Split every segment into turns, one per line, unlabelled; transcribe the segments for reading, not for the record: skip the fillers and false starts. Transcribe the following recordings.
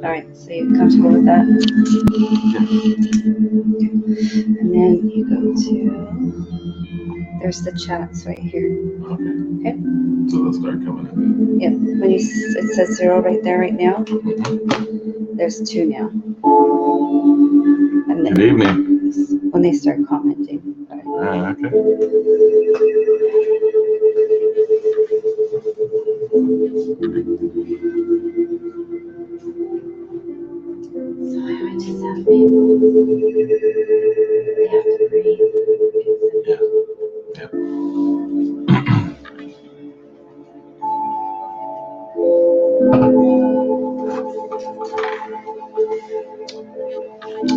All right, so you're comfortable with that? And then you go to, there's the chats right here.
Okay. So they'll start coming in.
Yep. When it says 0 right there right now, there's 2 now. And then
Good evening.
when they start commenting.
Okay.
So I would just have people, they have to breathe.
Yeah.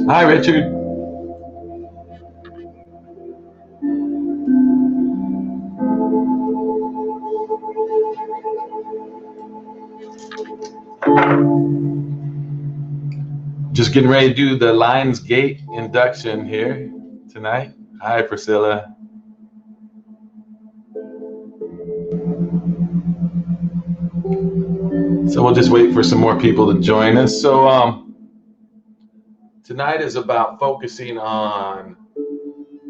Hi, Richard. Just getting ready to do the Lions Gate induction here tonight. Hi, Priscilla. So we'll just wait for some more people to join us. So tonight is about focusing on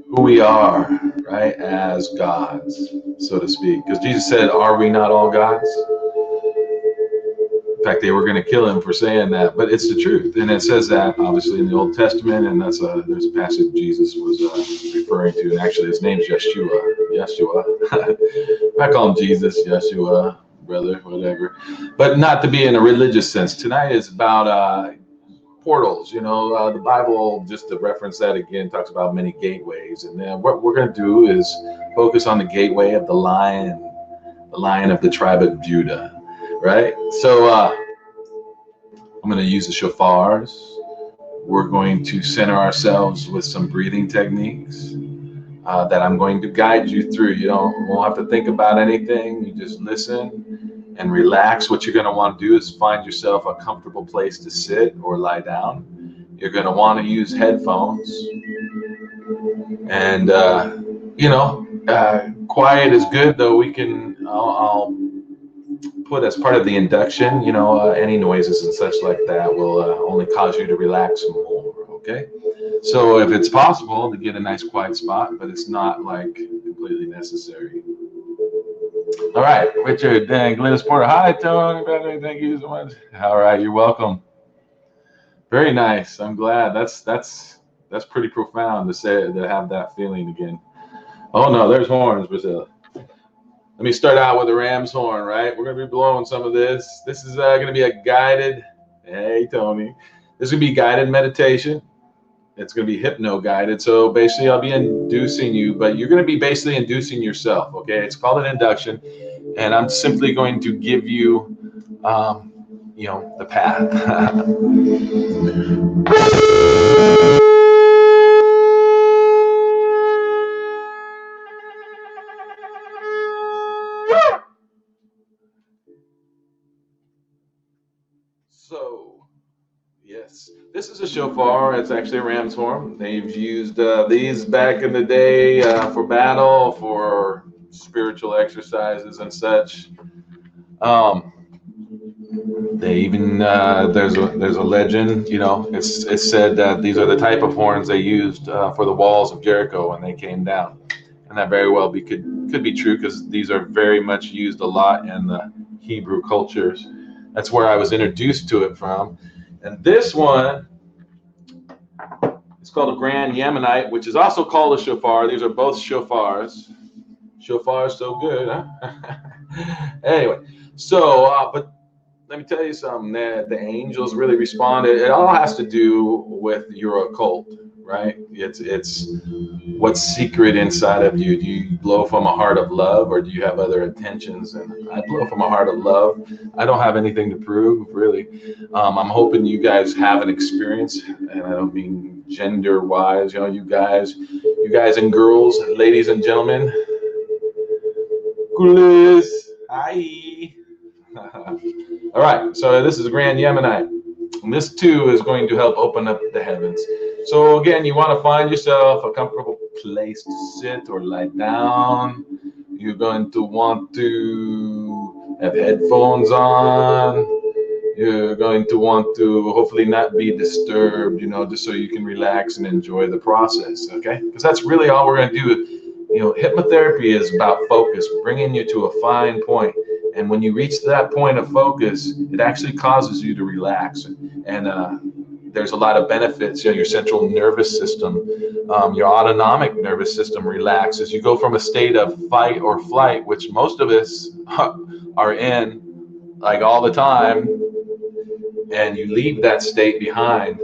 who we are, right, as gods, so to speak. Because Jesus said, "Are we not all gods?" In fact, they were going to kill him for saying that, but it's the truth, and it says that obviously in the Old Testament, and there's a passage Jesus was referring to, and actually his name's Yeshua. I call him Jesus, Yeshua, brother, whatever, but not to be in a religious sense. Tonight is about portals. The Bible, just to reference that again, talks about many gateways, and then what we're going to do is focus on the gateway of the lion of the tribe of Judah. Right, so I'm going to use the shofars. We're going to center ourselves with some breathing techniques that I'm going to guide you through. You won't have to think about anything. You just listen and relax. What you're going to want to do is find yourself a comfortable place to sit or lie down. You're going to want to use headphones. And, quiet is good, though. I'll put as part of the induction, any noises and such like that will only cause you to relax more, okay? So if it's possible to get a nice quiet spot, but it's not like completely necessary. All right, Richard, Dan, Glennis Porter. Hi, Toni, thank you so much. All right, you're welcome. Very nice. I'm glad. That's pretty profound to have that feeling again. Oh no, there's horns, Brazil. Let me start out with a ram's horn, right? We're going to be blowing some of this. This is going to be a guided, hey, Toni. This is going to be guided meditation. It's going to be hypno-guided. So basically, I'll be inducing you, but you're going to be basically inducing yourself, okay? It's called an induction, and I'm simply going to give you, the path. So, yes, this is a shofar. It's actually a ram's horn. They've used these back in the day for battle, for spiritual exercises and such. They even there's a legend. It's said that these are the type of horns they used for the walls of Jericho when they came down, and that very well could be true because these are very much used a lot in the Hebrew cultures. That's where I was introduced to it from. And this one is called a grand Yemenite, which is also called a shofar. These are both shofars. Shofar is so good, huh? Anyway, so, but let me tell you something, that the angels really responded. It all has to do with your occult, right? It's what's secret inside of you. Do you blow from a heart of love, or do you have other intentions? And I blow from a heart of love. I don't have anything to prove, really. I'm hoping you guys have an experience, and I don't mean gender-wise. You guys and girls, ladies and gentlemen. Gulis, hi. All right, so this is a grand Yemenite. And this too is going to help open up the heavens. So again, you want to find yourself a comfortable place to sit or lie down. You're going to want to have headphones on. You're going to want to hopefully not be disturbed, just so you can relax and enjoy the process, okay? Because that's really all we're going to do. Hypnotherapy is about focus, bringing you to a fine point. And when you reach that point of focus, it actually causes you to relax. And there's a lot of benefits. Your central nervous system, your autonomic nervous system relaxes. You go from a state of fight or flight, which most of us are in like all the time, and you leave that state behind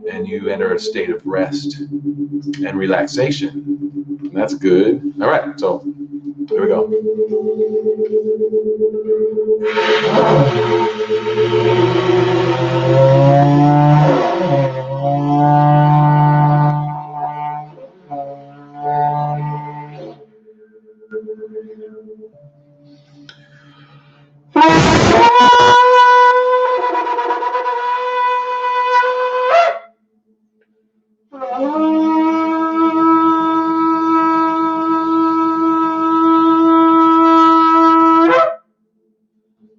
and you enter a state of rest and relaxation. And that's good. All right, so here we go.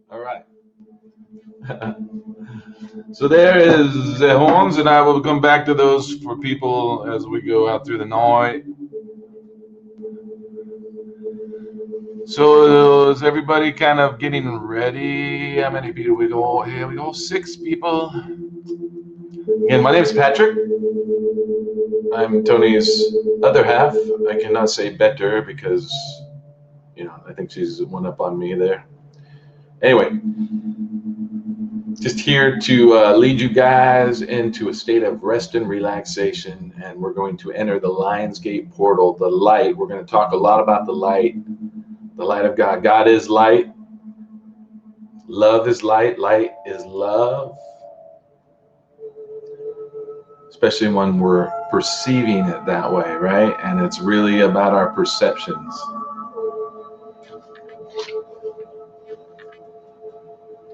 All right. So there is the horns, and I will come back to those for people as we go out through the night. So is everybody kind of getting ready? How many people we go? Here we go, 6 people. Again, my name is Patrick. I'm Tony's other half. I cannot say better because, I think she's one up on me there. Anyway, just here to lead you guys into a state of rest and relaxation, and we're going to enter the Lion's Gate portal, the light. We're going to talk a lot about the light of God. God is light. Love is light. Light is love. Especially when we're perceiving it that way, right? And it's really about our perceptions.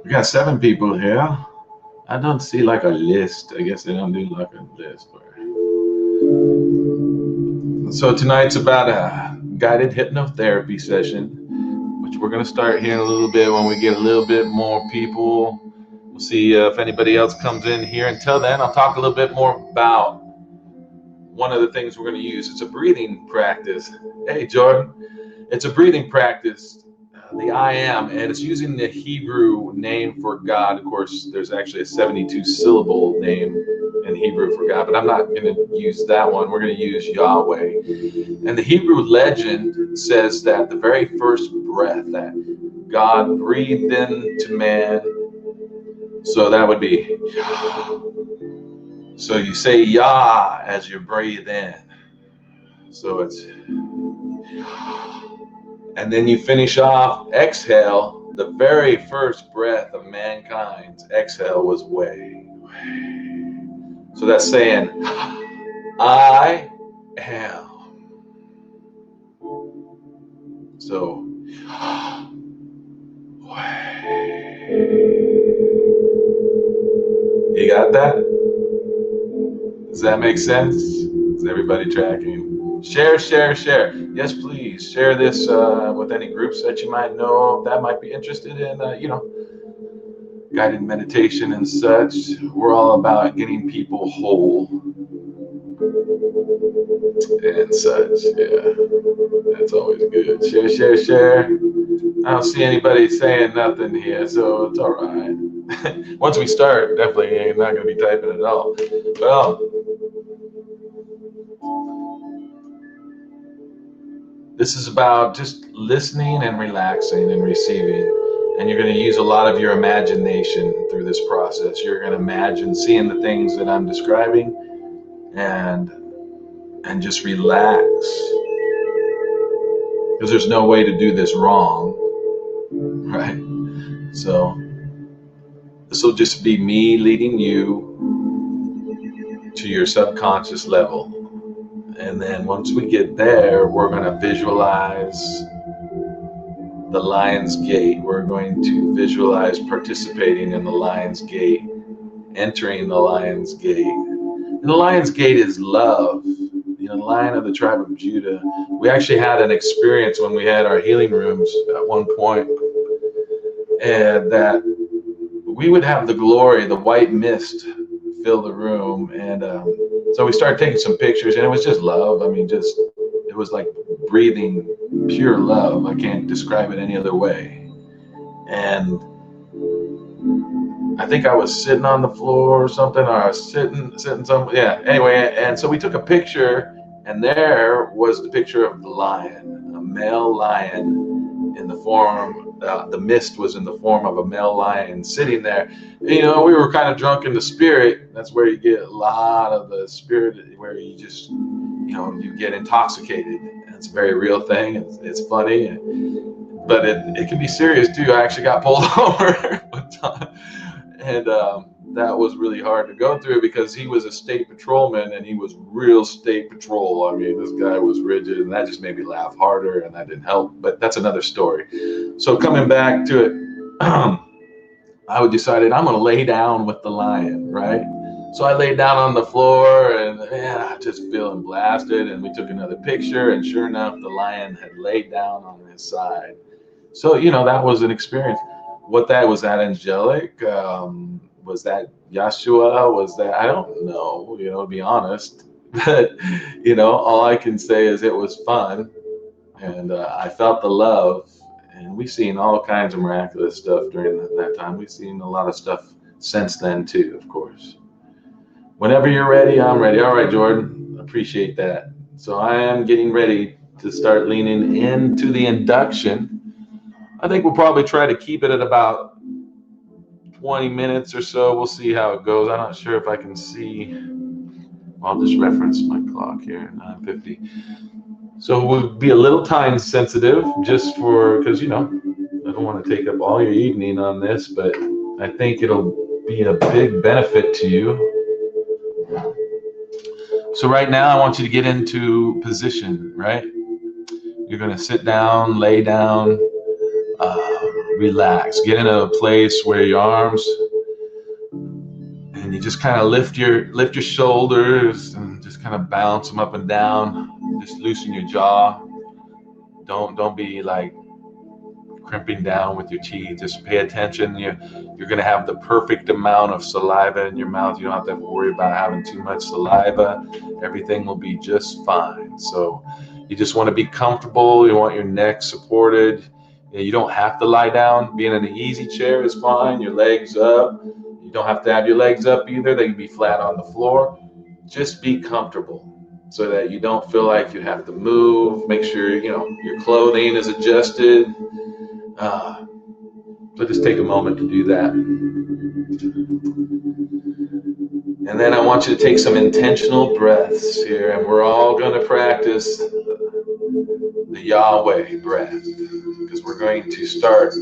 We got 7 people here. I don't see like a list. I guess they don't do like a list. So tonight's about a guided hypnotherapy session, which we're going to start here in a little bit when we get a little bit more people. We'll see if anybody else comes in here. Until then, I'll talk a little bit more about one of the things we're going to use. It's a breathing practice. Hey, Jordan. It's a breathing practice, the I am, and it's using the Hebrew name for God. Of course, there's actually a 72-syllable name in Hebrew for God, but I'm not going to use that one. We're going to use Yahweh. And the Hebrew legend says that the very first breath that God breathed into man, so that would be, so you say Yah as you breathe in. So it's, and then you finish off exhale. The very first breath of mankind's exhale was way. So that's saying, I am. So, you got that? Does that make sense? Is everybody tracking? Share, share, share. Yes, please. Share this with any groups that you might know that might be interested in, guided meditation and such. We're all about getting people whole and such. Yeah, that's always good. Share, share, share. I don't see anybody saying nothing here, so it's all right. Once we start, definitely ain't not going to be typing at all. Well, this is about just listening and relaxing and receiving. And you're going to use a lot of your imagination through this process. You're going to imagine seeing the things that I'm describing and just relax. Because there's no way to do this wrong, right? So this will just be me leading you to your subconscious level. And then once we get there, we're going to visualize the Lion's Gate. We're going to visualize participating in the Lion's Gate, entering the Lion's Gate. And the Lion's Gate is love. The Lion of the tribe of Judah. We actually had an experience when we had our healing rooms at one point, and that we would have the glory, the white mist fill the room, and so we started taking some pictures, and it was just love. I mean, just it was like breathing pure love. I can't describe it any other way. And I think I was sitting on the floor or something, or I was sitting some, yeah. Anyway, and so we took a picture, and there was the picture of the lion, a male lion in the form. The mist was in the form of a male lion sitting there. You know, we were kind of drunk in the spirit. That's where you get a lot of the spirit, where you just, you know, you get intoxicated. It's a very real thing. It's funny, but it can be serious too. I actually got pulled over one time, and that was really hard to go through because he was a state patrolman and he was real state patrol. I mean, this guy was rigid, and that just made me laugh harder, and that didn't help. But that's another story. So coming back to it, I decided I'm going to lay down with the lion, right? So I laid down on the floor, and yeah, just feeling blasted. And we took another picture, and sure enough, the lion had laid down on his side. So, you know, that was an experience. What that was, that angelic? Was that Yeshua? Was that, I don't know, you know, to be honest. But, you know, all I can say is it was fun. And I felt the love. And we've seen all kinds of miraculous stuff during that time. We've seen a lot of stuff since then, too, of course. Whenever you're ready, I'm ready. All right, Jordan. Appreciate that. So I am getting ready to start leaning into the induction. I think we'll probably try to keep it at about 20 minutes or so. We'll see how it goes. I'm not sure if I can see. I'll just reference my clock here, 9:50. So we'll be a little time sensitive just for, because, you know, I don't want to take up all your evening on this, but I think it'll be a big benefit to you. So right now I want you to get into position, right? You're going to sit down, lay down, relax, get in a place where your arms, and you just kind of lift your shoulders and just kind of bounce them up and down. Just loosen your jaw. Don't be like crimping down with your teeth. Just pay attention. You're going to have the perfect amount of saliva in your mouth. You don't have to worry about having too much saliva. Everything will be just fine. So you just want to be comfortable. You want your neck supported. You don't have to lie down. Being in an easy chair is fine. Your legs up. You don't have to have your legs up either. They can be flat on the floor. Just be comfortable so that you don't feel like you have to move. Make sure, you know, your clothing is adjusted. So just take a moment to do that. And then I want you to take some intentional breaths here, and we're all going to practice the Yahweh breath, because we're going to start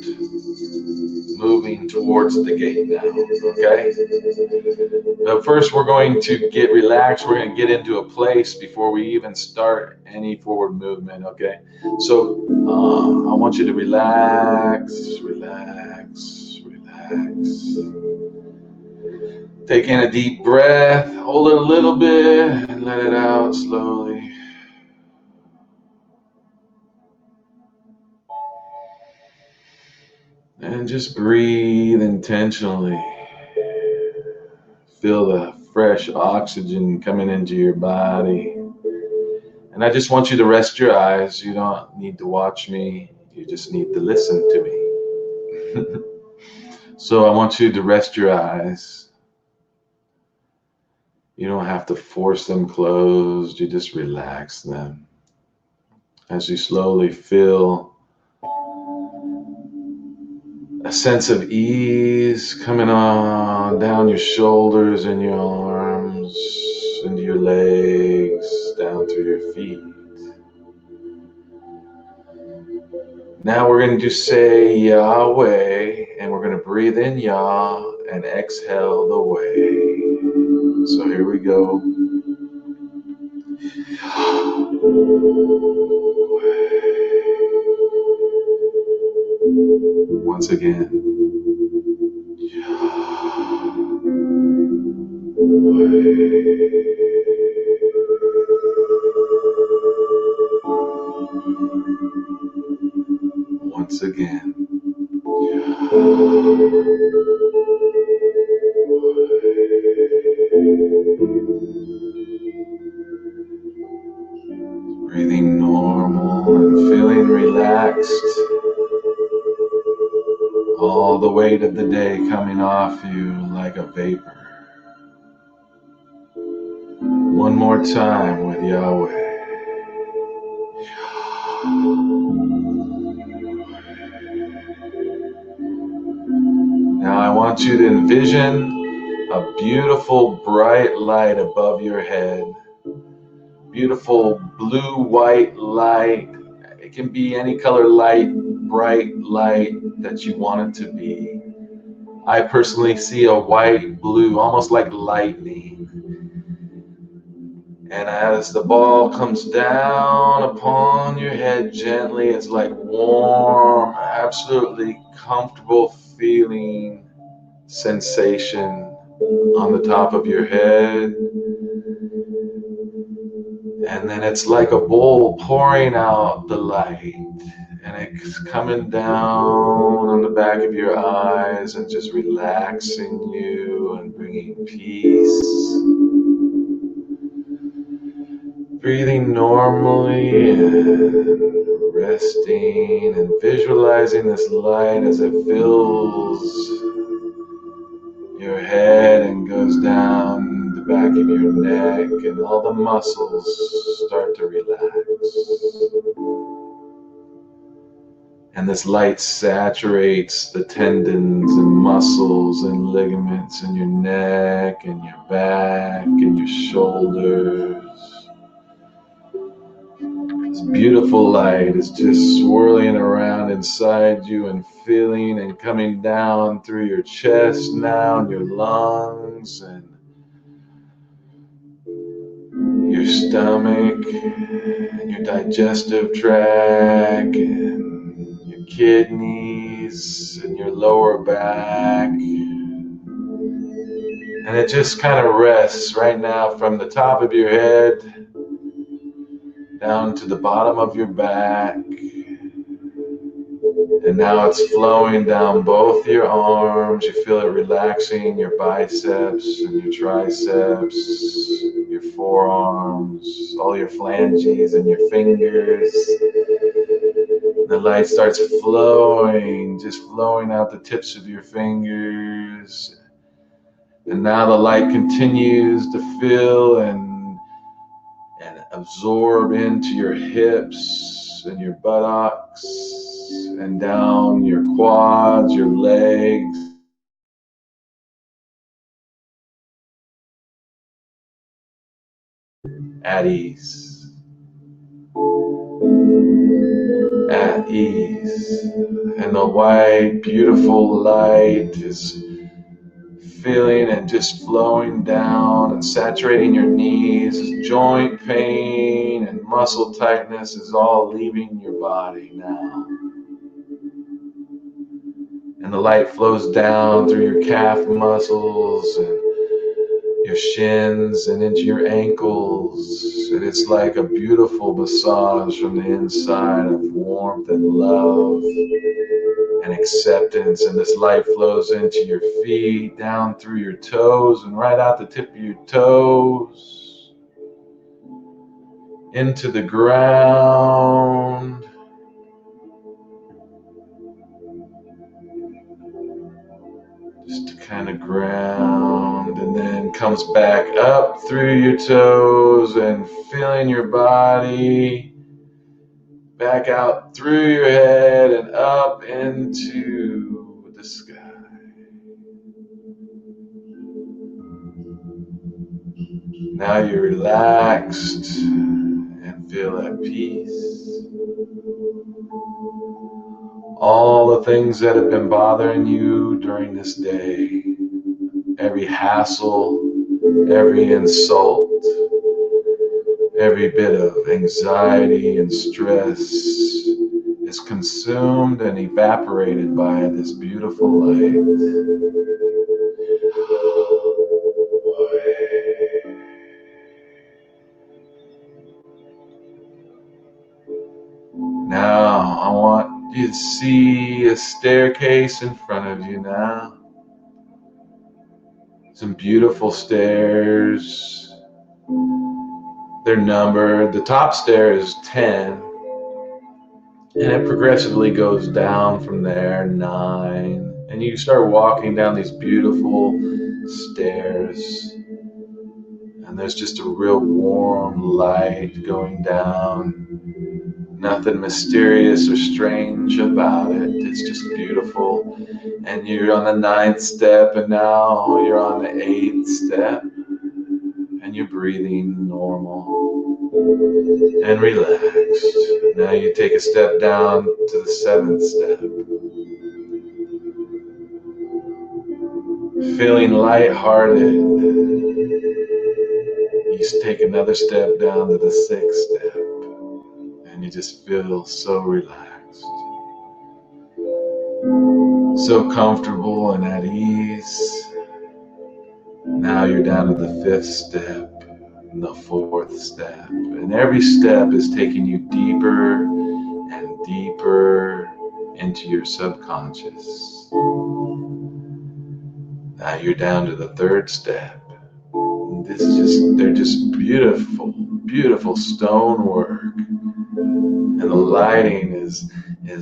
moving towards the gate now, okay? But first we're going to get relaxed. We're going to get into a place before we even start any forward movement, okay? So I want you to relax. Take in a deep breath, hold it a little bit, and let it out slowly. And just breathe intentionally. Feel the fresh oxygen coming into your body. And I just want you to rest your eyes. You don't need to watch me. You just need to listen to me. So I want you to rest your eyes. You don't have to force them closed. You just relax them. As you slowly feel a sense of ease coming on down your shoulders and your arms, into your legs, down through your feet. Now we're going to say Yahweh, and we're going to breathe in Yah and exhale the way. So here we go. Once again. Once again. relaxed. All the weight of the day coming off you like a vapor. One more time with Yahweh. Now I want you to envision a beautiful bright light above your head. Beautiful blue-white light. It can be any color light, bright light that you want it to be. I personally see a white, blue, almost like lightning. And as the ball comes down upon your head gently, it's like warm, absolutely comfortable feeling sensation on the top of your head. And then it's like a bowl pouring out the light. And it's coming down on the back of your eyes and just relaxing you and bringing peace. Breathing normally and resting and visualizing this light as it fills your head and goes down the back of your neck, and all the muscles start to relax. And this light saturates the tendons and muscles and ligaments in your neck and your back and your shoulders. This beautiful light is just swirling around inside you and feeling and coming down through your chest now and your lungs and your stomach and your digestive tract and your kidneys and your lower back. And it just kind of rests right now from the top of your head down to the bottom of your back. And now it's flowing down both your arms. You feel it relaxing your biceps and your triceps, your forearms, all your phalanges and your fingers. The light starts flowing, just flowing out the tips of your fingers. And now the light continues to fill and absorb into your hips and your buttocks and down your quads, your legs. At ease. At ease. And the white, beautiful light is feeling and just flowing down and saturating your knees. Joint pain and muscle tightness is all leaving your body now. And the light flows down through your calf muscles and your shins and into your ankles. And it's like a beautiful massage from the inside of warmth and love and acceptance. And this light flows into your feet, down through your toes and right out the tip of your toes, into the ground. Just to kind of ground, and then comes back up through your toes and feeling your body back out through your head and up into the sky. Now you're relaxed and feel at peace. All the things that have been bothering you during this day, every hassle, every insult, every bit of anxiety and stress is consumed and evaporated by this beautiful light. Now, I want you to see a staircase in front of you now. Some beautiful stairs. They're numbered. The top stair is 10. And it progressively goes down from there, 9. And you start walking down these beautiful stairs. And there's just a real warm light going down. Nothing mysterious or strange about it. It's just beautiful. And you're on the 9th step, and now you're on the 8th step. And you're breathing normal and relaxed. Now you take a step down to the 7th step. Feeling lighthearted. You take another step down to the 6th step. And you just feel so relaxed. So comfortable and at ease. Now you're down to the 5th step and the 4th step. And every step is taking you deeper and deeper into your subconscious. Now you're down to the 3rd step. They're just beautiful, beautiful stonework. And the lighting is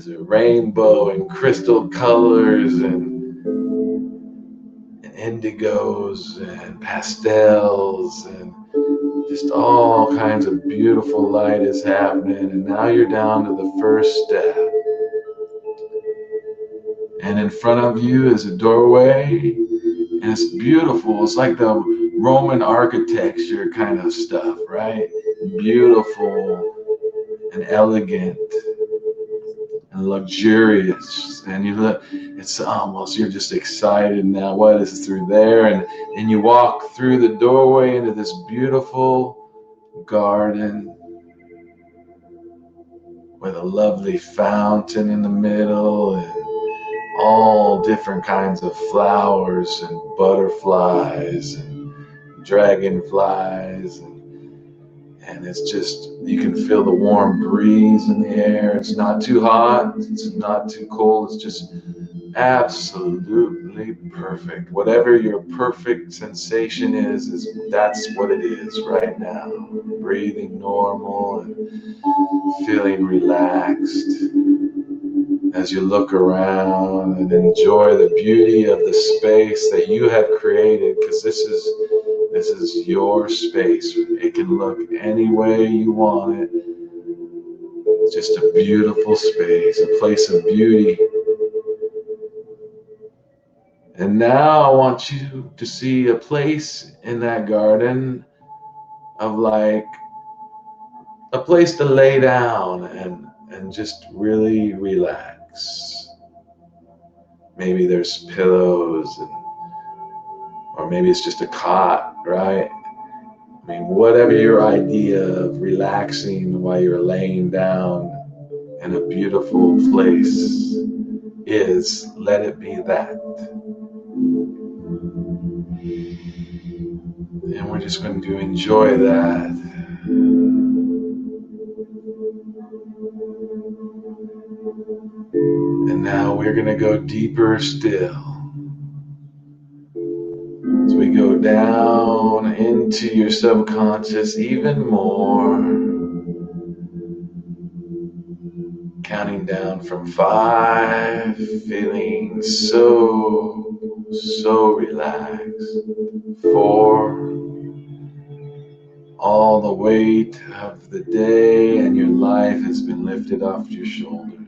rainbow and crystal colors and indigos and pastels and just all kinds of beautiful light is happening. And now you're down to the 1st step. And in front of you is a doorway, and it's beautiful. It's like the Roman architecture kind of stuff, right? Beautiful and elegant and luxurious. And you look, it's almost, you're just excited now. What is through there? And you walk through the doorway into this beautiful garden with a lovely fountain in the middle and all different kinds of flowers and butterflies and dragonflies and it's just, you can feel the warm breeze in the air. It's not too hot, it's not too cold, it's just absolutely perfect. Whatever your perfect sensation is that's what it is right now. Breathing normal and feeling relaxed as you look around and enjoy the beauty of the space that you have created, because this is your space. It can look any way you want it. It's just a beautiful space, a place of beauty. And now I want you to see a place in that garden of like a place to lay down and just really relax. Maybe there's pillows or maybe it's just a cot, right? I mean, whatever your idea of relaxing while you're laying down in a beautiful place is, let it be that. And we're just going to enjoy that. And now we're going to go deeper still. As we go down into your subconscious even more, counting down from 5, feeling so relaxed. 4, all the weight of the day and your life has been lifted off your shoulders.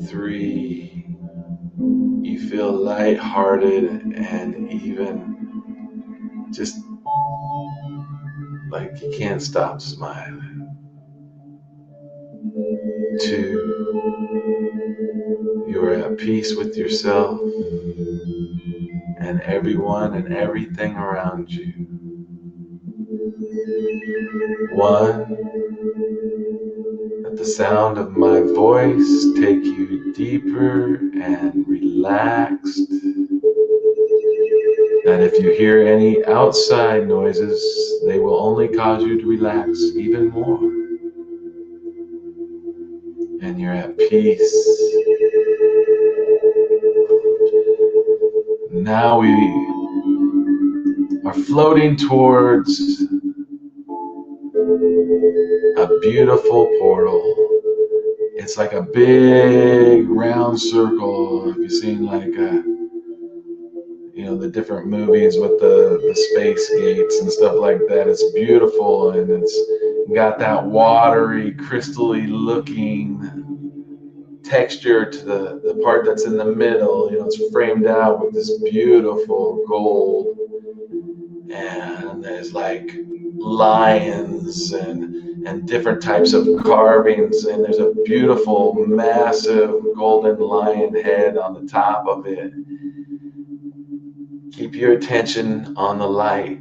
3, you feel lighthearted and even just like you can't stop smiling. 2, you are at peace with yourself and everyone and everything around you. 1, let the sound of my voice take you deeper and relaxed. That if you hear any outside noises, they will only cause you to relax even more. And you're at peace. Now we are floating towards beautiful portal. It's like a big round circle. Have you seen like the different movies with the space gates and stuff like that? It's beautiful, and it's got that watery, crystally looking texture to the part that's in the middle. It's framed out with this beautiful gold, and there's like lions and different types of carvings, and there's a beautiful massive golden lion head on the top of it. Keep your attention on the light.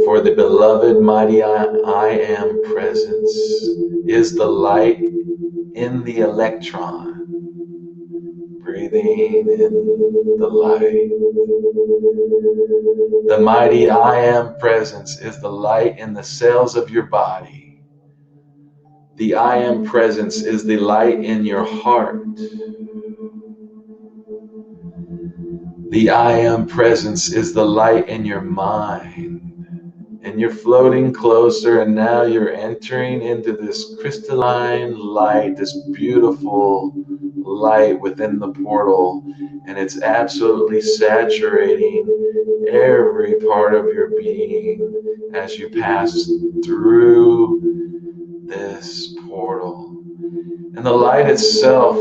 For the beloved mighty I am presence is the light in the electron. Breathing in the light. The mighty I am presence is the light in the cells of your body. The I am presence is the light in your heart. The I am presence is the light in your mind. And you're floating closer, and now you're entering into this crystalline light, this beautiful light within the portal, and it's absolutely saturating every part of your being as you pass through this portal. And the light itself,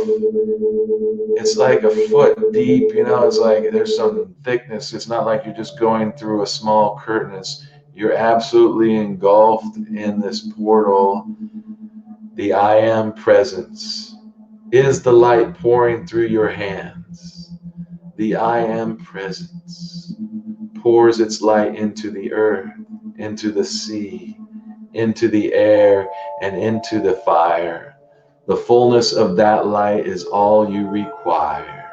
it's like a foot deep, it's like there's some thickness. It's not like you're just going through a small curtain. You're absolutely engulfed in this portal. The I am presence is the light pouring through your hands. The I am presence pours its light into the earth, into the sea, into the air, and into the fire. The fullness of that light is all you require.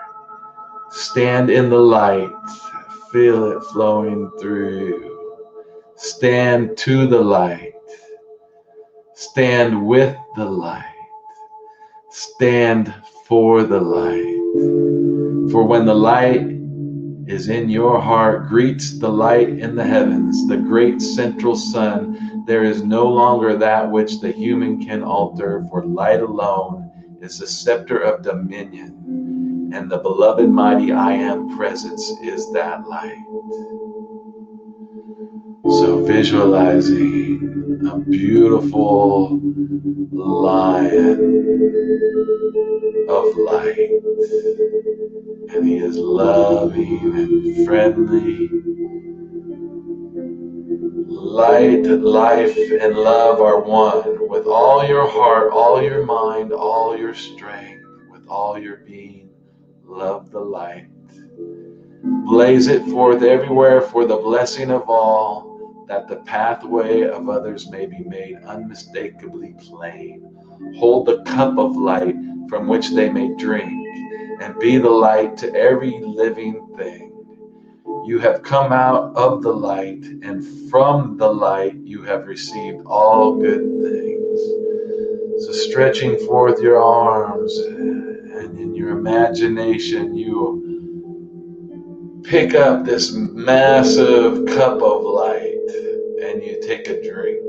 Stand in the light, feel it flowing through. Stand to the light. Stand with the light. Stand for the light. For when the light is in your heart, greets the light in the heavens, the great central sun, there is no longer that which the human can alter, for light alone is the scepter of dominion, and the beloved mighty I am presence is that light. So visualizing a beautiful lion of light, and he is loving and friendly. Light, life, and love are one. With all your heart, all your mind, all your strength, with all your being, love the light. Blaze it forth everywhere for the blessing of all, that the pathway of others may be made unmistakably plain. Hold the cup of light from which they may drink, and be the light to every living thing. You have come out of the light, and from the light you have received all good things. So stretching forth your arms, and in your imagination you pick up this massive cup of light, and you take a drink.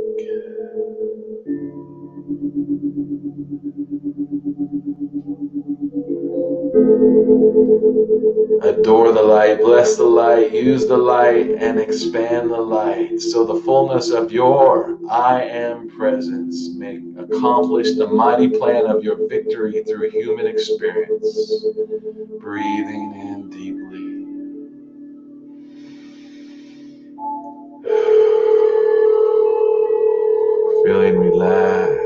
Adore the light, bless the light, use the light, and expand the light, so the fullness of your I am presence may accomplish the mighty plan of your victory through human experience. Breathing in deeply. Feeling relaxed.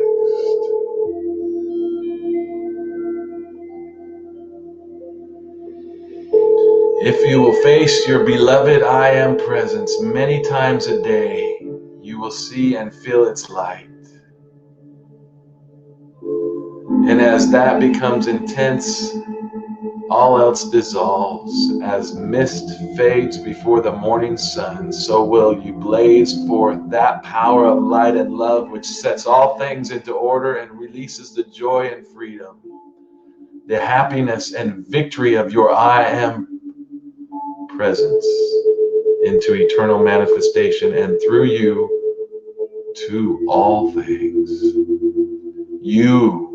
If you will face your beloved I am presence many times a day, you will see and feel its light. And as that becomes intense, all else dissolves. As mist fades before the morning sun, so will you blaze forth that power of light and love which sets all things into order and releases the joy and freedom, the happiness and victory of your I am presence into eternal manifestation, and through you to all things. You,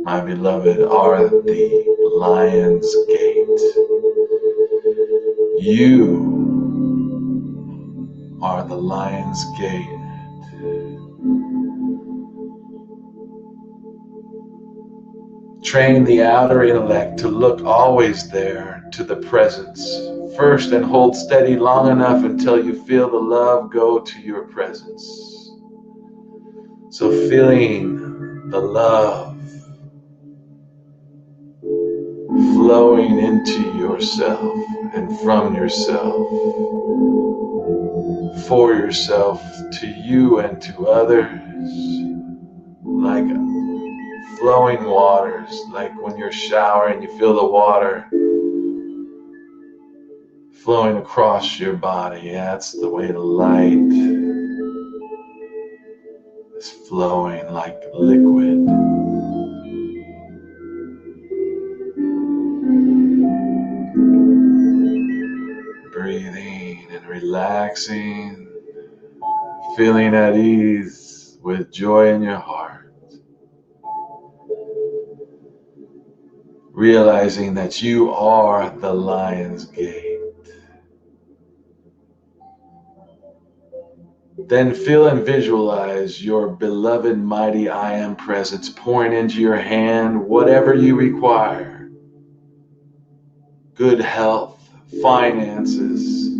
my beloved, are the Lion's Gate. You are the Lion's Gate. Train the outer intellect to look always there to the presence first, and hold steady long enough until you feel the love go to your presence. So feeling the love flowing into yourself and from yourself, for yourself, to you and to others, like flowing waters, like when you're showering, you feel the water flowing across your body. That's the way the light is flowing like liquid. Breathing and relaxing, feeling at ease with joy in your heart. Realizing that you are the Lion's Gate. Then feel and visualize your beloved mighty I Am presence pouring into your hand whatever you require. Good health, finances,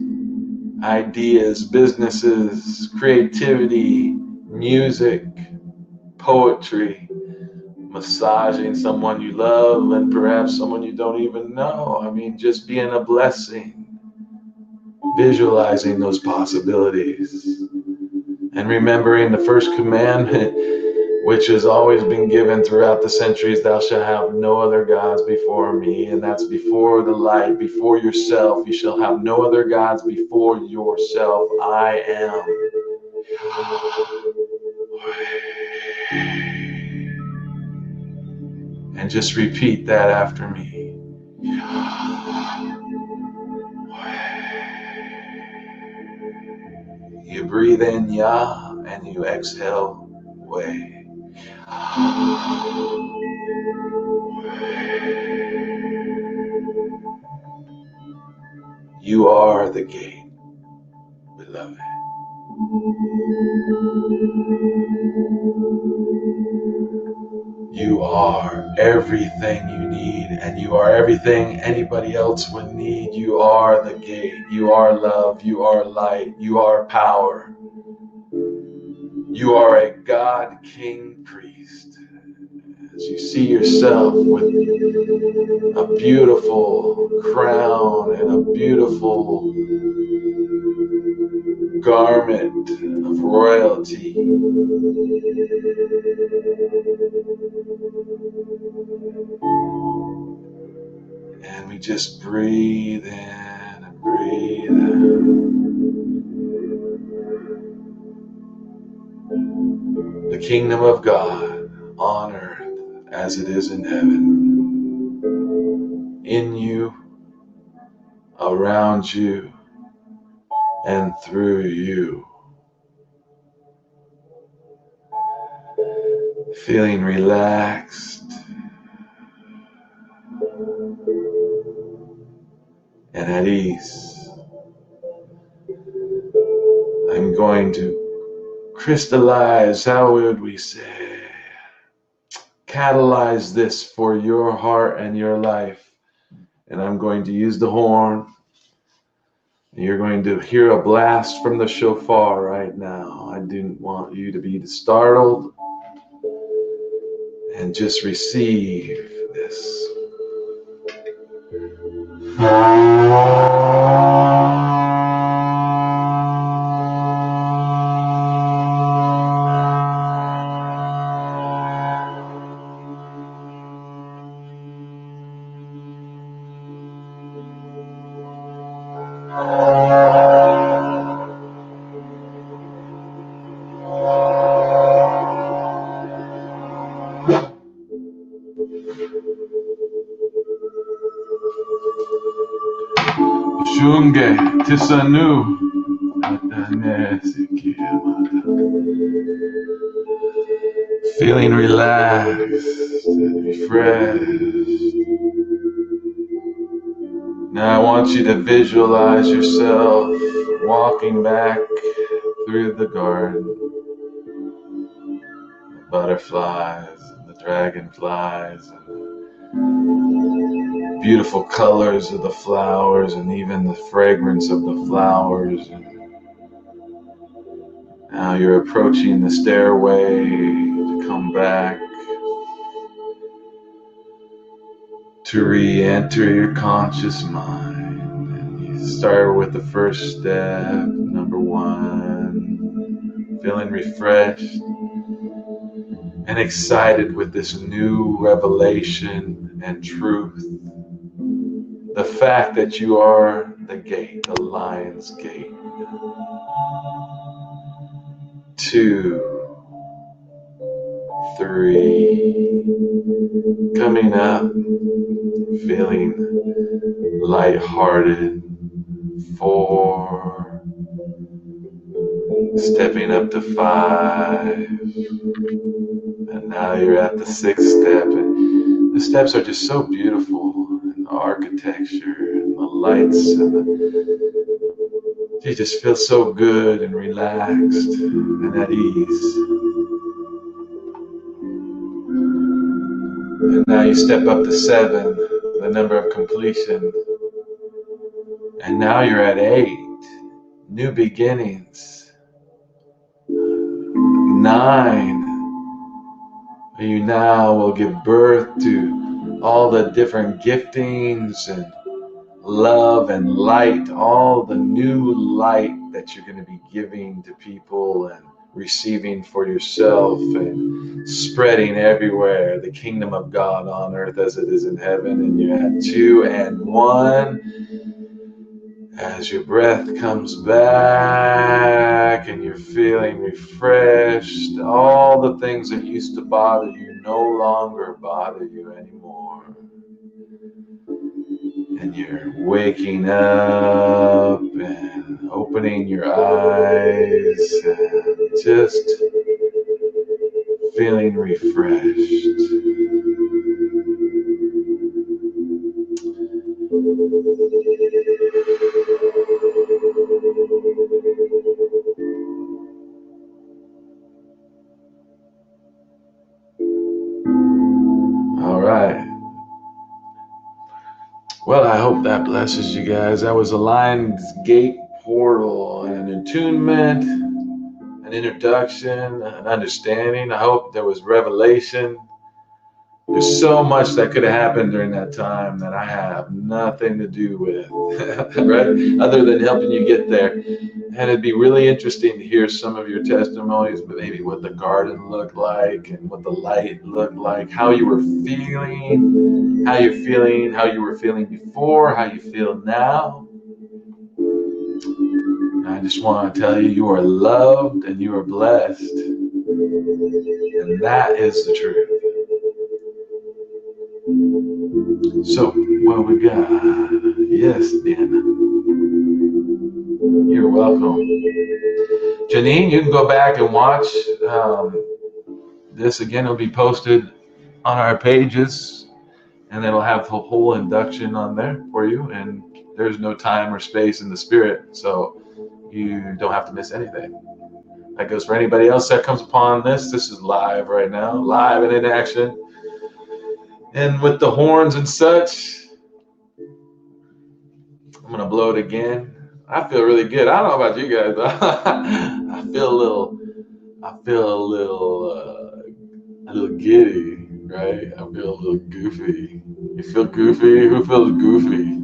ideas, businesses, creativity, music, poetry, massaging someone you love and perhaps someone you don't even know. I mean, just being a blessing, visualizing those possibilities. And remembering the first commandment, which has always been given throughout the centuries, thou shalt have no other gods before me. And that's before the light, before yourself. You shall have no other gods before yourself. I am. And just repeat that after me. You breathe in Ya and you exhale Way. You are the gate, beloved. You are everything you need, and you are everything anybody else would need. You are the gate. You are love. You are light. You are power. You are a God, King, Priest. As you see yourself with a beautiful crown and a beautiful garment of royalty, and we just breathe in and breathe out. The kingdom of God on earth as it is in heaven, in you, around you, and through you. Feeling relaxed and at ease. I'm going to crystallize, how would we say, catalyze this for your heart and your life. And I'm going to use the horn. You're going to hear a blast from the shofar right now. I didn't want you to be startled, and just receive this. Shunge Tisanu Atanesi Feeling relaxed and refreshed. Now I want you to visualize yourself walking back through the garden. The butterflies and the dragonflies and the beautiful colors of the flowers and even the fragrance of the flowers. And now you're approaching the stairway to come back to re-enter your conscious mind. And you start with the first step, number 1, feeling refreshed and excited with this new revelation and truth. The fact that you are the gate, the lion's gate. 2, 3, coming up, feeling lighthearted. 4, stepping up to 5, and now you're at the 6th step. And the steps are just so beautiful, and the architecture, and the lights, and you just feel so good and relaxed and at ease. And now you step up to 7, the number of completion. And now you're at 8, new beginnings. 9, you now will give birth to all the different giftings and love and light, all the new light that you're going to be giving to people and receiving for yourself and spreading everywhere, the kingdom of God on earth as it is in heaven. And you're at 2 and 1. As your breath comes back and you're feeling refreshed, all the things that used to bother you no longer bother you anymore. And you're waking up and opening your eyes and just feeling refreshed. All right. Well, I hope that blesses you guys. That was a Lion's Gate portal, an attunement, an introduction, an understanding. I hope there was revelation. There's so much that could have happened during that time that I have nothing to do with, right? Other than helping you get there. And it'd be really interesting to hear some of your testimonies, but maybe what the garden looked like and what the light looked like, how you were feeling, how you're feeling, how you were feeling before, how you feel now. And I just want to tell you, you are loved and you are blessed. And that is the truth. So, what we got? Yes, Deanna. You're welcome. Janine, you can go back and watch this again. It'll be posted on our pages, and it'll have the whole induction on there for you. And there's no time or space in the spirit, so you don't have to miss anything. That goes for anybody else that comes upon this. This is live right now, live and in action. And with the horns and such, I'm going to blow it again. I feel really good. I don't know about you guys, but I feel a little giddy, right? I feel a little goofy. You feel goofy? Who feels goofy?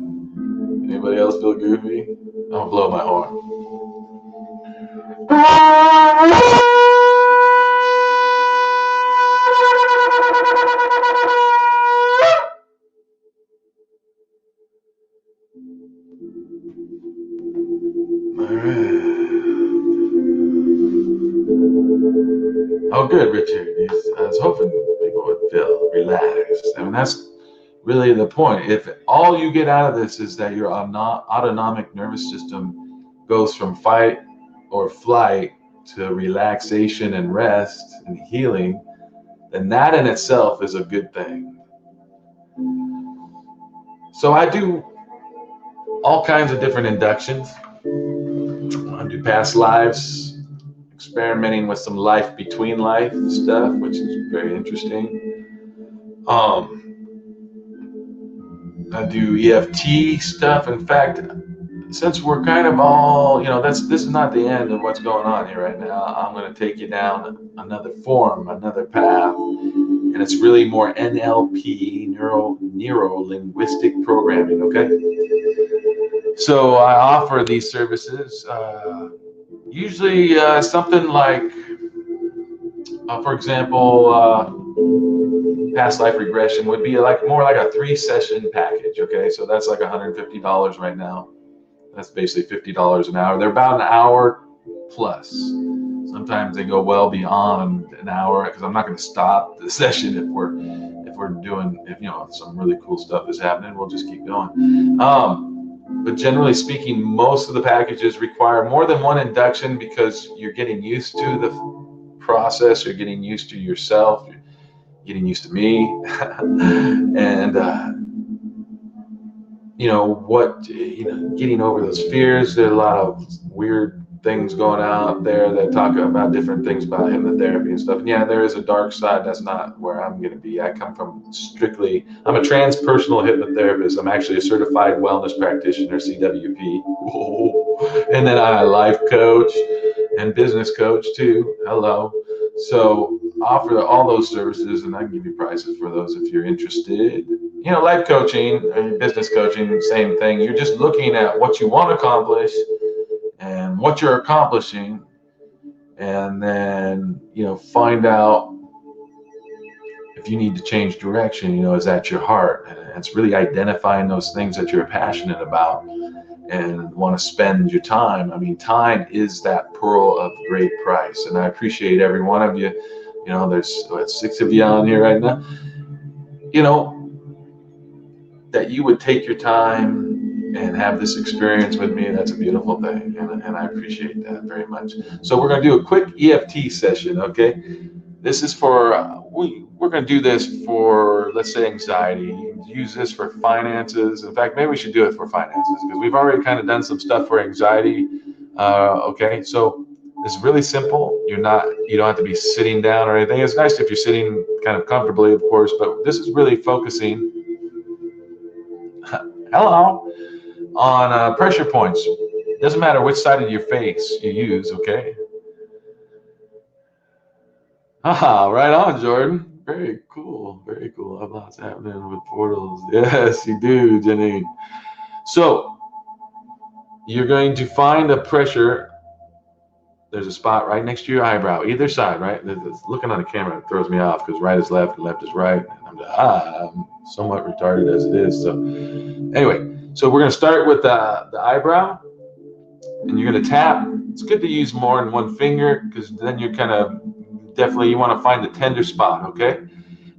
Anybody else feel goofy? I'm going to blow my horn. Oh, good, Richard. I was hoping people would feel relaxed. I mean, that's really the point. If all you get out of this is that your autonomic nervous system goes from fight or flight to relaxation and rest and healing, then that in itself is a good thing. So I do all kinds of different inductions. I do past lives, experimenting with some life between life stuff, which is very interesting. I do EFT stuff. In fact, since we're kind of all, this is not the end of what's going on here right now. I'm going to take you down another form, another path, and it's really more NLP, neuro linguistic programming. Okay, so I offer these services. Usually something like, for example, past life regression would be like more like a 3-session package. Okay, so that's like $150 right now. That's basically $50 an hour. They're about an hour plus. Sometimes they go well beyond an hour because I'm not going to stop the session if we're doing, if some really cool stuff is happening. We'll just keep going. But generally speaking, most of the packages require more than one induction because you're getting used to the process. You're getting used to yourself. You're getting used to me, and getting over those fears. There's a lot of weird things going out there that talk about different things about hypnotherapy and stuff. And yeah, there is a dark side. That's not where I'm going to be. I come from I'm a transpersonal hypnotherapist. I'm actually a certified wellness practitioner, CWP. Whoa. And then I'm a life coach and business coach too. Hello. So offer all those services, and I can give you prices for those if you're interested. Life coaching and business coaching, same thing. You're just looking at what you want to accomplish and what you're accomplishing, and then find out if you need to change direction. Is that your heart? And it's really identifying those things that you're passionate about and want to spend your time. I mean, time is that pearl of great price, and I appreciate every one of you. There's 6 of you on here right now. That you would take your time and have this experience with me. That's a beautiful thing, and I appreciate that very much. So we're going to do a quick EFT session, okay? This is for, we're going to do this for, let's say, anxiety. You can use this for finances. In fact, maybe we should do it for finances because we've already kind of done some stuff for anxiety. Okay, so it's really simple. You don't have to be sitting down or anything. It's nice if you're sitting kind of comfortably, of course, but this is really focusing on pressure points. Doesn't matter which side of your face you use, okay? Right on, Jordan. Very cool, very cool. A lot's happening with portals. Yes, you do, Janine. So you're going to find a pressure. There's a spot right next to your eyebrow, either side, right? Looking on the camera, it throws me off because right is left and left is right. And I'm somewhat retarded as it is. So anyway, so we're going to start with the eyebrow, and you're going to tap. It's good to use more than one finger because then you're kind of definitely, you want to find the tender spot, okay?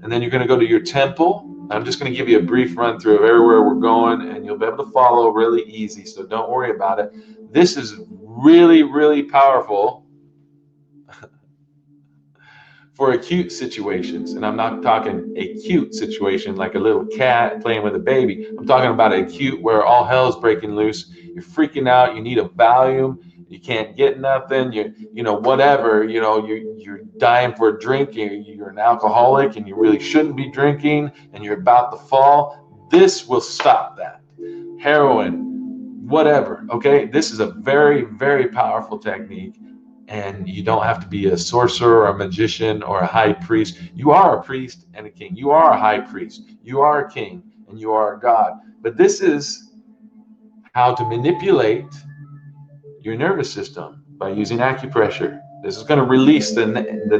And then you're going to go to your temple. I'm just going to give you a brief run through of everywhere we're going, and you'll be able to follow really easy, so don't worry about it. This is really, really powerful for acute situations. And I'm not talking a cute situation like a little cat playing with a baby. I'm talking about acute where all hell's breaking loose. You're freaking out. You need a Valium. You can't get nothing. Whatever. You're dying for a drink. You're an alcoholic and you really shouldn't be drinking and you're about to fall. This will stop that. Heroin, whatever. Okay. This is a very, very powerful technique. And you don't have to be a sorcerer or a magician or a high priest. You are a priest and a king. You are a high priest. You are a king and you are a god. But this is how to manipulate your nervous system by using acupressure. This is going to release the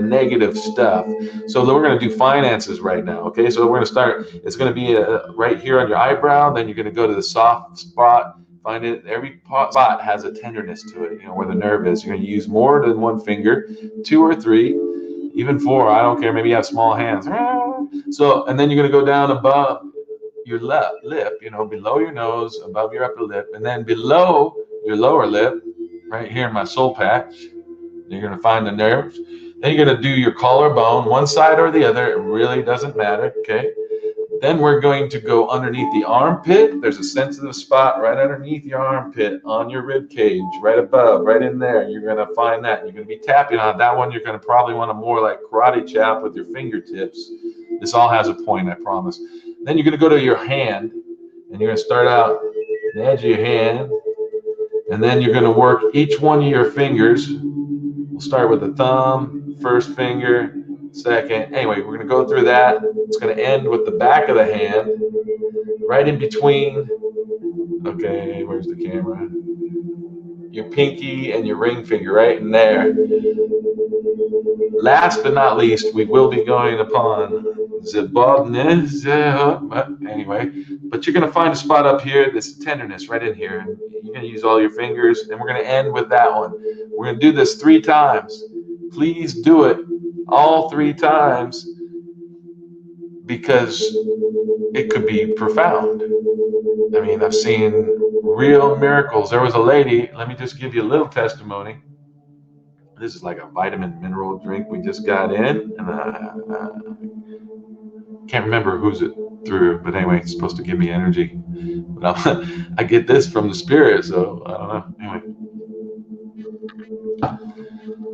negative stuff. So we're going to do finances right now. Okay, so we're going to start. It's going to be right here on your eyebrow. Then you're going to go to the soft spot. Find it. Every spot has a tenderness to it. Where the nerve is. You're going to use more than one finger, 2 or 3, even 4. I don't care. Maybe you have small hands. So, and then you're going to go down above your left lip. Below your nose, above your upper lip, and then below your lower lip, right here in my soul patch. You're going to find the nerves. Then you're going to do your collarbone, one side or the other. It really doesn't matter. Okay. Then we're going to go underneath the armpit. There's a sensitive spot right underneath your armpit on your rib cage, right above, right in there. You're going to find that. You're going to be tapping on that one. You're going to probably want to more like karate chop with your fingertips. This all has a point, I promise. Then you're going to go to your hand, and you're going to start out the edge of your hand, and then you're going to work each one of your fingers. We'll start with the thumb, first finger, second. Anyway, we're going to go through that. It's going to end with the back of the hand, right in between. Okay, where's the camera? Your pinky and your ring finger right in there. Last but not least, we will be going upon the baldness. Anyway, but you're going to find a spot up here, this tenderness right in here. And you're going to use all your fingers, and we're going to end with that one. We're going to do this 3 times. Please do it all 3 times because it could be profound. I mean, I've seen real miracles. There was a lady, let me just give you a little testimony. This is like a vitamin mineral drink we just got in, and I can't remember who's it through, but anyway, it's supposed to give me energy. But I get this from the spirit, so I don't know. Anyway.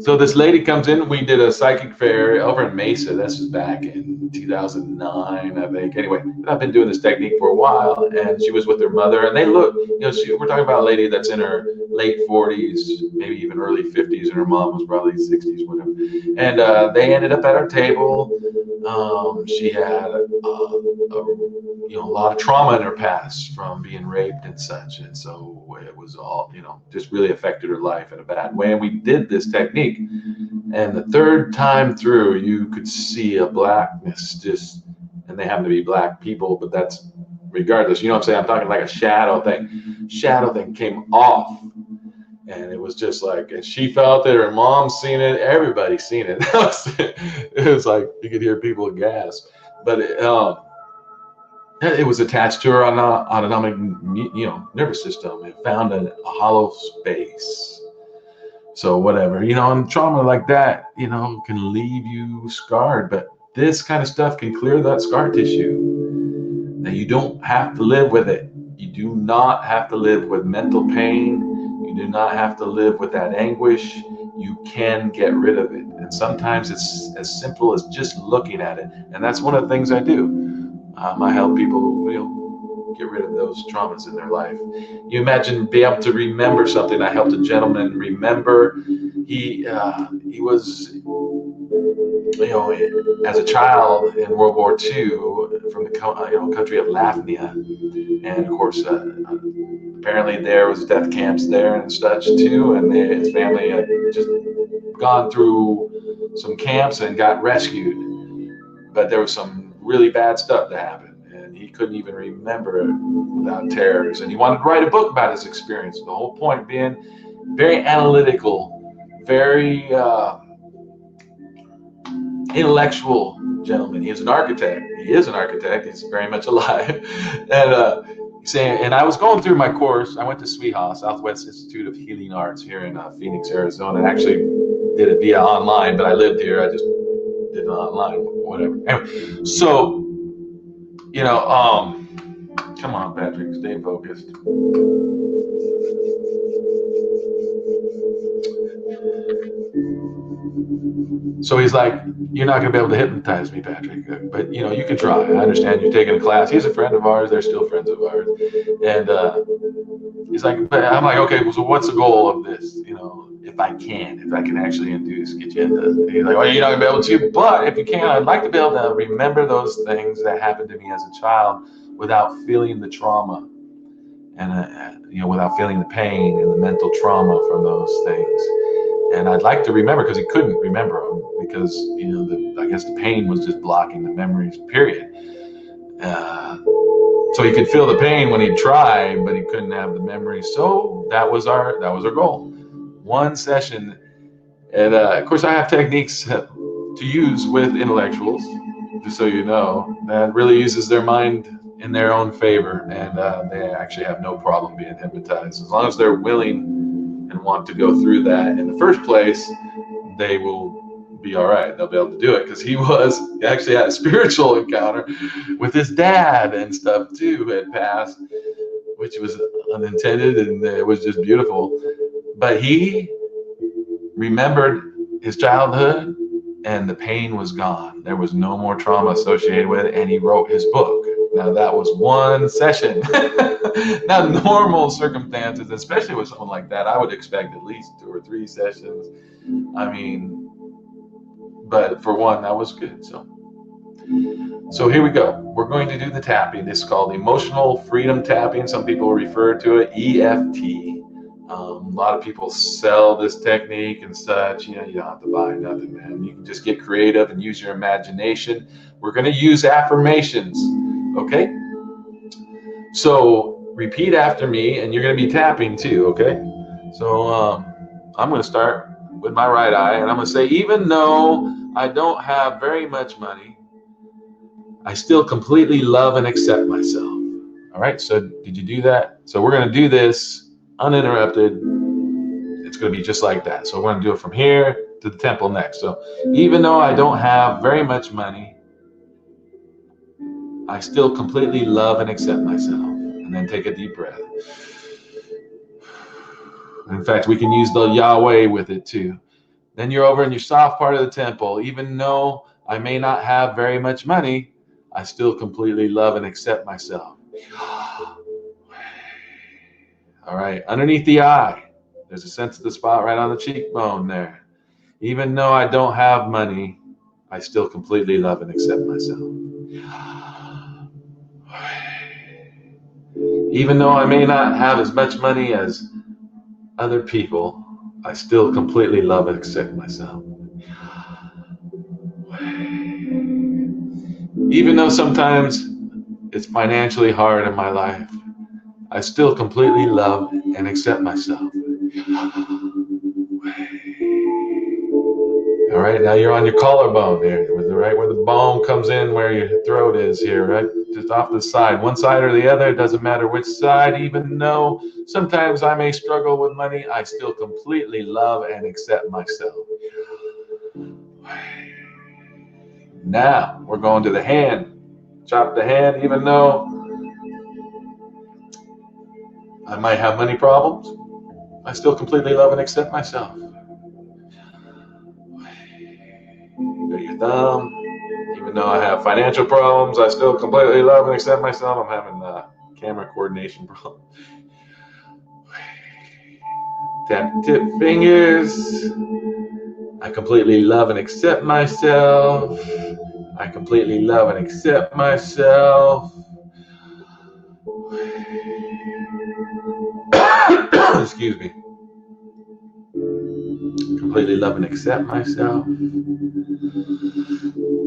So this lady comes in. We did a psychic fair over in Mesa. This was back in 2009, I think. Anyway, I've been doing this technique for a while, and she was with her mother, and they look, we're talking about a lady that's in her late 40s, maybe even early 50s, and her mom was probably 60s, whatever. And they ended up at our table. She had a lot of trauma in her past from being raped and such, and so it was all, just really affected her life in a bad way. And we did this technique, and the 3rd time through, you could see a blackness and they happen to be black people, but that's regardless. You know what I'm saying? I'm talking like a shadow thing came off. And it was just like, and she felt it, her mom seen it, everybody seen it. It was like you could hear people gasp. But it was attached to her autonomic, nervous system. It found a hollow space. So whatever, and trauma like that, can leave you scarred. But this kind of stuff can clear that scar tissue. Now you don't have to live with it. You do not have to live with mental pain. You do not have to live with that anguish. You can get rid of it. And sometimes it's as simple as just looking at it. And that's one of the things I do. I help people, get rid of those traumas in their life. You imagine being able to remember something. I helped a gentleman remember. He was, as a child in World War II from the country of Latvia, and of course, apparently there was death camps there and such too, and his family had just gone through some camps and got rescued, but there was some really bad stuff that happened, and he couldn't even remember it without terrors, and he wanted to write a book about his experience. The whole point being very analytical, very intellectual gentleman. He is an architect. He's very much alive. And saying, and I was going through my course. I went to SWIHA, Southwest Institute of Healing Arts, here in Phoenix, Arizona. And actually did it via online, but I lived here. I just did it online, whatever. Anyway, so come on, Patrick, stay focused. So he's like, you're not going to be able to hypnotize me, Patrick, but you can try. I understand you're taking a class. He's a friend of ours. They're still friends of ours. And he's like, but I'm like, okay, well, so what's the goal of this? If I can actually get you into. He's like, well, you're not going to be able to, but if you can, I'd like to be able to remember those things that happened to me as a child without feeling the trauma and, without feeling the pain and the mental trauma from those things. And I'd like to remember, because he couldn't remember them, because I guess the pain was just blocking the memories. Period. So he could feel the pain when he tried, but he couldn't have the memories. So that was our goal. One session, and of course I have techniques to use with intellectuals, just so you know, that really uses their mind in their own favor, and they actually have no problem being hypnotized as long as they're willing and want to go through that in the first place. they will be all right. They'll be able to do it, because he actually had a spiritual encounter with his dad and stuff too, who had passed, which was unintended, and it was just beautiful. But he remembered his childhood, and the pain was gone. There was no more trauma associated with it, and he wrote his book. Now, that was one session. Now, normal circumstances, especially with someone like that, I would expect at least 2 or 3 sessions. I mean, but for one, that was good. So here we go. We're going to do the tapping. This is called emotional freedom tapping. Some people refer to it EFT. A lot of people sell this technique and such. You don't have to buy nothing, man. You can just get creative and use your imagination. We're going to use affirmations, okay? So repeat after me, and you're going to be tapping too, okay? So I'm going to start with my right eye, and I'm going to say, even though I don't have very much money, I still completely love and accept myself. All right, so did you do that? So we're going to do this uninterrupted. It's going to be just like that. So we're going to do it from here to the temple next. So even though I don't have very much money, I still completely love and accept myself. And then take a deep breath. In fact, we can use the Yahweh with it too. Then you're over in your soft part of the temple. Even though I may not have very much money, I still completely love and accept myself. All right, underneath the eye, there's a sensitive spot right on the cheekbone there. Even though I don't have money, I still completely love and accept myself. Even though I may not have as much money as other people, I still completely love and accept myself. Even though sometimes it's financially hard in my life, I still completely love and accept myself. All right, now you're on your collarbone here, right where the bone comes in, where your throat is here, right? Just off the side, one side or the other, it doesn't matter which side. Even though sometimes I may struggle with money, I still completely love and accept myself. Now we're going to the hand. Chop the hand. Even though I might have money problems, I still completely love and accept myself. Go to your thumb. Even though I have financial problems, I still completely love and accept myself. I'm having camera coordination problems. Tap the tip fingers. I completely love and accept myself. I completely love and accept myself. Excuse me. Completely love and accept myself.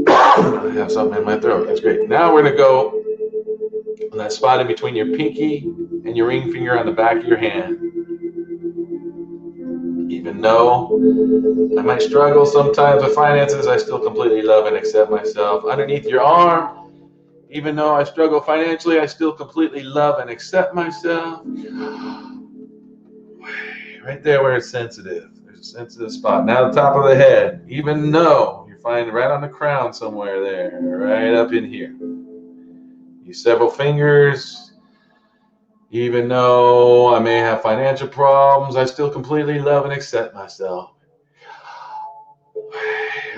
I have something in my throat. That's great. Now we're going to go on that spot in between your pinky and your ring finger on the back of your hand. Even though I might struggle sometimes with finances, I still completely love and accept myself. Underneath your arm, even though I struggle financially, I still completely love and accept myself. Right there where it's sensitive. There's a sensitive spot. Now the top of the head, even though you're finding right on the crown somewhere there, right up in here. Use several fingers. Even though I may have financial problems, I still completely love and accept myself.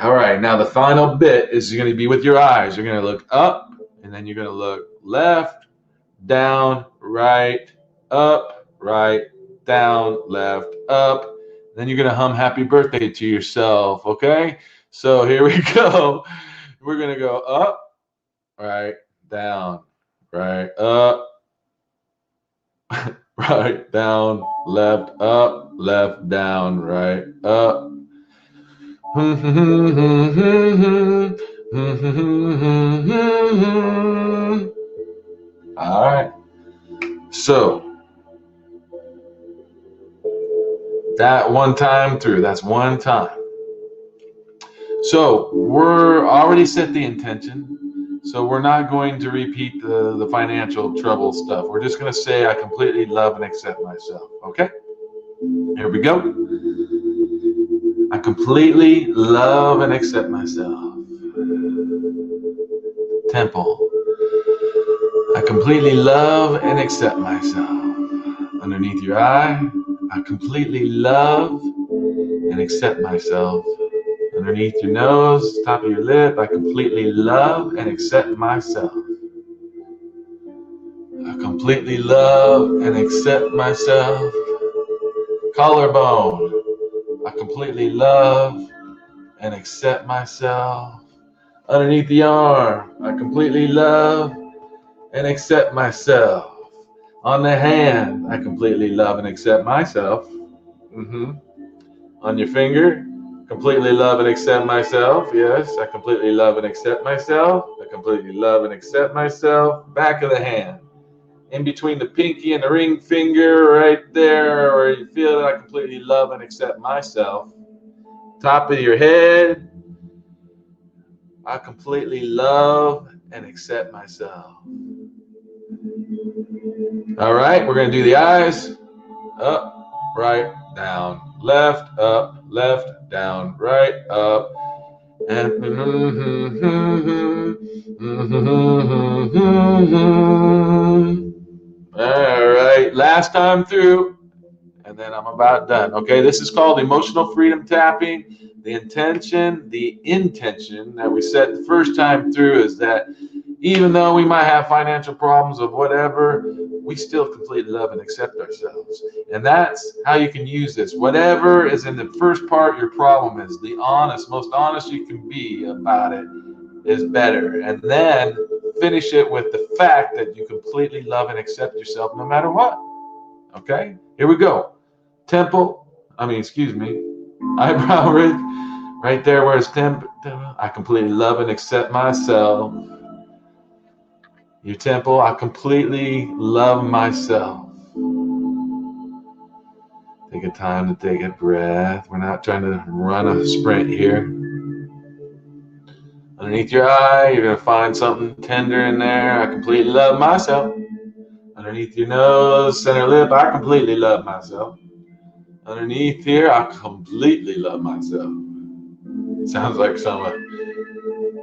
All right, now the final bit is going to be with your eyes. You're going to look up, and then you're going to look left, down, right, up, right, down, left, up. Then you're going to hum happy birthday to yourself, okay? So here we go. We're going to go up, right, down, right, up, right, down, left, up, left, down, right, up. All right. So that one time through, that's one time. So we're already set the intention. So we're not going to repeat the financial trouble stuff. We're just going to say, I completely love and accept myself. Okay? Here we go. I completely completely love and accept myself. Temple. I completely love and accept myself. Underneath your eye, I completely love and accept myself. Underneath your nose, top of your lip, I completely love and accept myself. I completely love and accept myself. Collarbone, I completely love and accept myself. Underneath the arm, I completely love and accept myself. On the hand, I completely love and accept myself. On your finger, completely love and accept myself. Yes, I completely love and accept myself. I completely love and accept myself. Back of the hand, in between the pinky and the ring finger, right there where you feel that I completely love and accept myself. Top of your head, I completely love and accept myself. All right, we're going to do the eyes. Up, right, down, left, up, left, down, right, up, and all right, last time through, and then I'm about done. Okay, this is called emotional freedom tapping. The intention that we set the first time through is that even though we might have financial problems of whatever, we still completely love and accept ourselves. And that's how you can use this. Whatever is in the first part your problem is, the most honest you can be about it is better. And then finish it with the fact that you completely love and accept yourself no matter what. Okay, here we go. Eyebrow ridge, right there where it's temple. I completely love and accept myself. Your temple, I completely love myself. Take a time to take a breath. We're not trying to run a sprint here. Underneath your eye, you're going to find something tender in there. I completely love myself. Underneath your nose, center lip, I completely love myself. Underneath here, I completely love myself. Sounds like some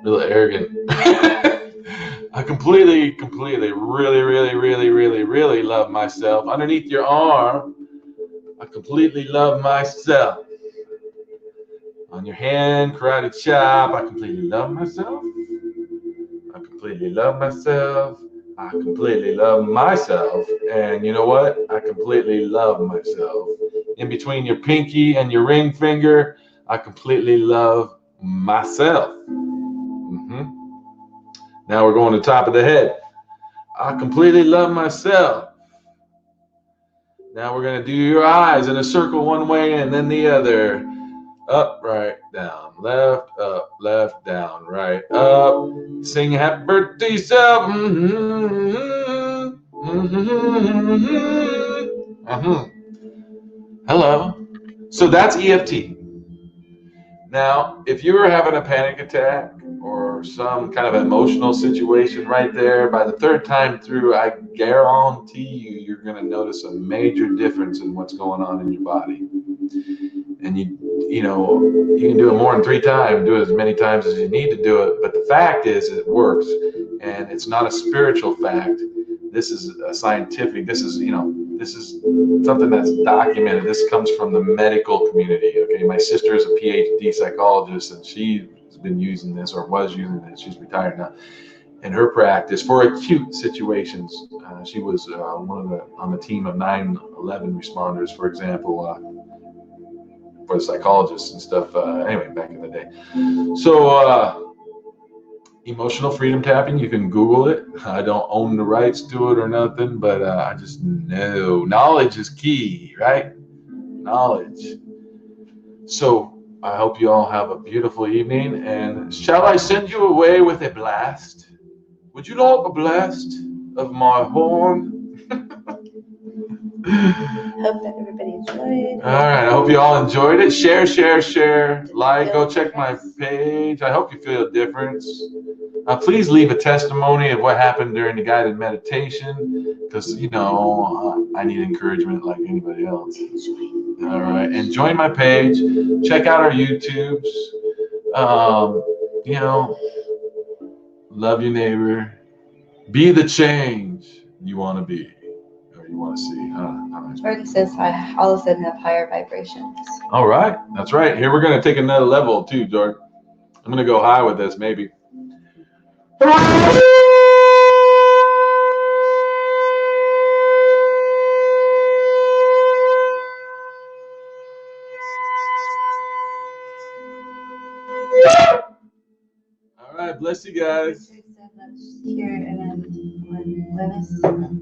little arrogant. I completely, really love myself. Underneath your arm, I completely love myself. On your hand, karate chop, I completely love myself. I completely love myself. I completely love myself. And you know what? I completely love myself. In between your pinky and your ring finger, I completely love myself. Now we're going to the top of the head. I completely love myself. Now we're going to do your eyes in a circle one way and then the other. Up, right, down, left, down, right, up. Sing happy birthday self. Hello. So that's EFT. Now, if you were having a panic attack or some kind of emotional situation right there, by the third time through, I guarantee you're going to notice a major difference in what's going on in your body. And you can do it more than 3 times, do it as many times as you need to do it. But the fact is, it works, and it's not a spiritual fact. This is a scientific. This is something that's documented. This comes from the medical community. Okay, my sister is a PhD psychologist, and she's been using this or was using this. She's retired now. In her practice for acute situations, she was on the team of 9/11 responders, for example. For the psychologists and stuff, anyway, back in the day. So emotional freedom tapping, you can Google it. I don't own the rights to it or nothing, but I just know knowledge is key, right? Knowledge. So I hope you all have a beautiful evening, and shall I send you away with a blast? Would you like a blast of my horn?
Hope that everybody enjoyed.
All right, I hope you all enjoyed it. Share, like, go check my page. I hope you feel a difference. Please leave a testimony of what happened during the guided meditation, because I need encouragement like anybody else. All right, and join my page. Check out our YouTubes. Um, you know, love your neighbor. Be the change you want to be or you want to see.
Jordan says I all of a sudden have higher vibrations.
All right, that's right. Here we're gonna take another level too, Jordan. I'm gonna go high with this, maybe. All right, bless you guys.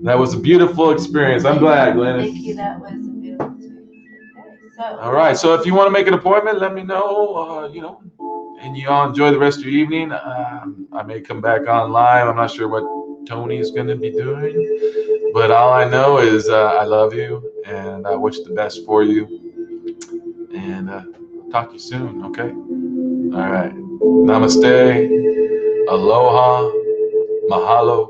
That was a beautiful experience. I'm glad, Glennis.
Thank you. That was a beautiful experience. Okay,
all right, so if you want to make an appointment, let me know. And you all enjoy the rest of your evening. I may come back on live. I'm not sure what Toni is going to be doing, but all I know is I love you and I wish the best for you. And I'll talk to you soon, okay? All right. Namaste. Aloha. Mahalo.